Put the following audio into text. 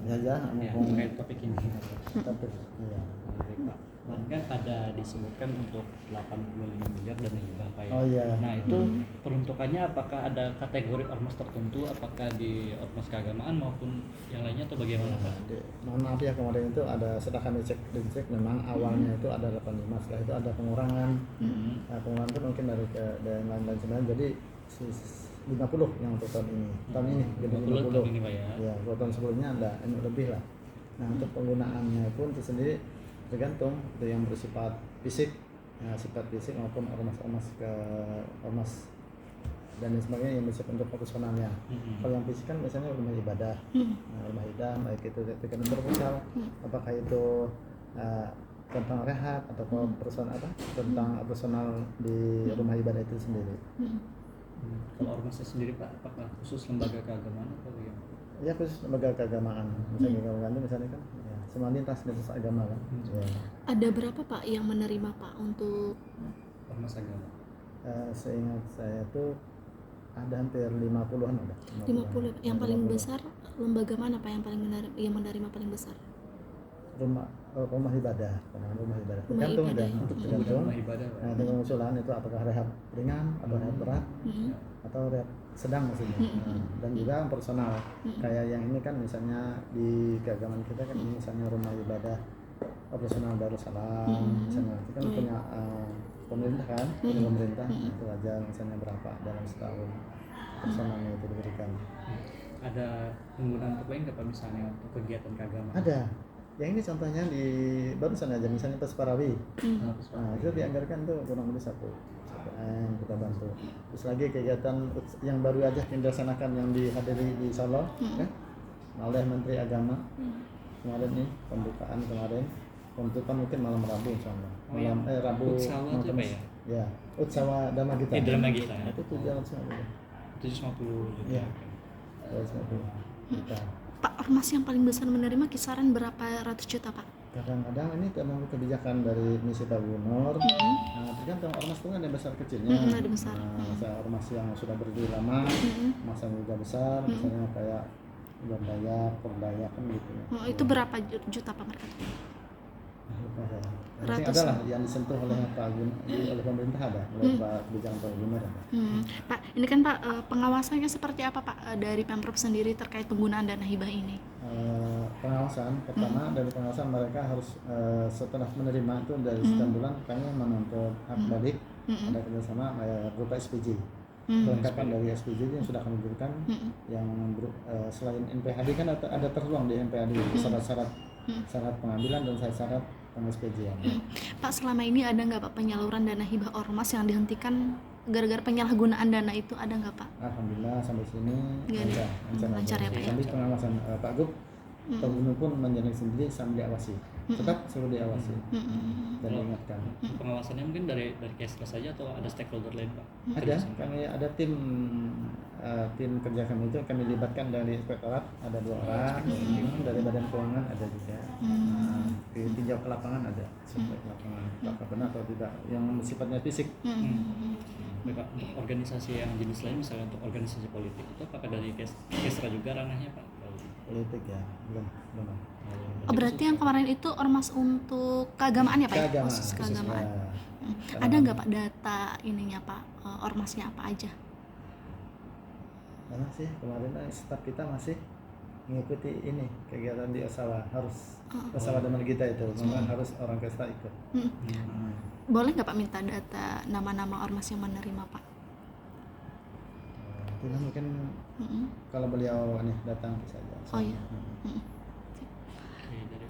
Ya, mumpung terkait topik ini. topik. Iya. Baik, Pak. Dan kan ada disebutkan untuk 85 miliar dana hibah Pak ya. Oh iya. Nah itu peruntukannya apakah ada kategori ormas tertentu, apakah di ormas keagamaan maupun yang lainnya atau bagaimana Pak? Mohon maaf ya, kemarin itu ada setelah kami cek memang awalnya itu ada 85, setelah itu ada pengurangan. Nah, pengurangan itu mungkin dari lain-lain sebenarnya, jadi 50 yang untuk tahun ini. Tahun ini jadi 50. Tahun ini Pak ya. Ya, kalau tahun sebelumnya ada lebih lah. Nah, untuk penggunaannya pun itu sendiri tergantung, itu yang bersifat fisik, ya, sifat fisik maupun ormas dan lain sebagainya yang bersifat untuk operasionalnya. Kalau yang fisik kan biasanya rumah ibadah, rumah ibadah baik itu tergantung proposal, apakah itu tentang rehat atau personal tentang personal di rumah ibadah itu sendiri. Kalau ormasnya sendiri Pak, apakah khusus lembaga keagamaan atau bagaimana? Ya, khusus lembaga keagamaan, misalnya keagamaan misalnya kan ya, semua lintas agama kan. Ya. Ada berapa Pak yang menerima Pak untuk Ormas agama? Seingat saya tuh ada hampir 50-an ada. 50. Yang paling besar lembaga mana Pak yang menerima paling besar? Rumah ibadah. Tergantung Tergantung. Nah, dengan usulan itu apakah rehab ringan atau rehab berat atau rehab sedang maksudnya. Dan juga personal. Kayak yang ini kan misalnya di keagamaan kita kan misalnya rumah ibadah operasional Darussalam misalnya itu kan punya pemerintah kan, punya pemerintah itu aja misalnya berapa dalam setahun personalnya itu diberikan. Ada penggunaan untuk lain nggak Pak misalnya untuk kegiatan keagamaan? Ada. Yang ini contohnya di barusan aja misalnya Pesparawi. Nah, itu dianggarkan tuh kurang lebih 1 M kita bantu. Terus lagi kegiatan yang baru aja yang dilaksanakan yang dihadiri di Solo oleh Menteri Agama kemarin nih, pembukaan kemarin mungkin malam Rabu insyaallah. Malam Rabu apa ya? Ya, Utsawa Dhamma Gita. Dhamma Gita. Itu 750. 750. Iya. 750 juta. Pak, ormas yang paling besar menerima kisaran berapa ratus juta Pak? Kadang-kadang ini tergantung kebijakan dari misi Pak Gubernur. Nah, tergantung ormas itu kan ada besar kecilnya. Ada besar. Nah, ormas yang sudah berdiri lama, masa juga besar, misalnya kayak Perdaya kan gitu. Itu berapa juta Pak mereka? Nanti ada lah yang disentuh oleh oleh pemerintah ada, oleh kebijakan Pak Gubernur ada. Pak, ini kan Pak pengawasannya seperti apa Pak dari Pemprov sendiri terkait penggunaan dana hibah ini? Pengawasan pertama dari pengawasan mereka harus setelah menerima itu dari sekian bulan kami menuntut hak balik, ada kerjasama berupa SPJ. Kelengkapan dari SPJ yang sudah kami berikan yang selain NPHD kan ada tertuang di NPHD syarat pengambilan dan syarat SPJ. Pak, selama ini ada nggak Pak penyaluran dana hibah ormas yang dihentikan gara-gara penyalahgunaan dana itu, ada nggak Pak? Alhamdulillah sampai sini lancar ya Pak ya. Sampai pengawasan Pak Gub, Pak Gubernur pun menjalankan sendiri sambil diawasi, tetap selalu diawasi dan diingatkan. Pengawasannya mungkin dari Kesra saja atau ada stakeholder lain Pak? Kami ada tim kerja kami itu kami libatkan dari inspektorat ada 2 orang, dari Badan Keuangan ada juga, tinjau ke lapangan ada, sampai ke lapangan apakah benar atau tidak yang sifatnya fisik. Pak, untuk organisasi yang jenis lain misalnya untuk organisasi politik itu apakah dari Kesra juga ranahnya Pak? Politik ya, belum. Berarti yang kemarin itu ormas untuk keagamaan ya Pak? Khusus keagamaan. Ada nggak Pak data ininya Pak, ormasnya apa aja? Karena sih kemarin staf kita masih mengikuti ini kegiatan di Osawa, harus Osawa Dhamma Gita itu memang harus orang Kesra ikut. Boleh nggak Pak minta data nama-nama ormas yang menerima Pak? Itu mungkin kalau beliau datang saja. Oh iya. Oke, dari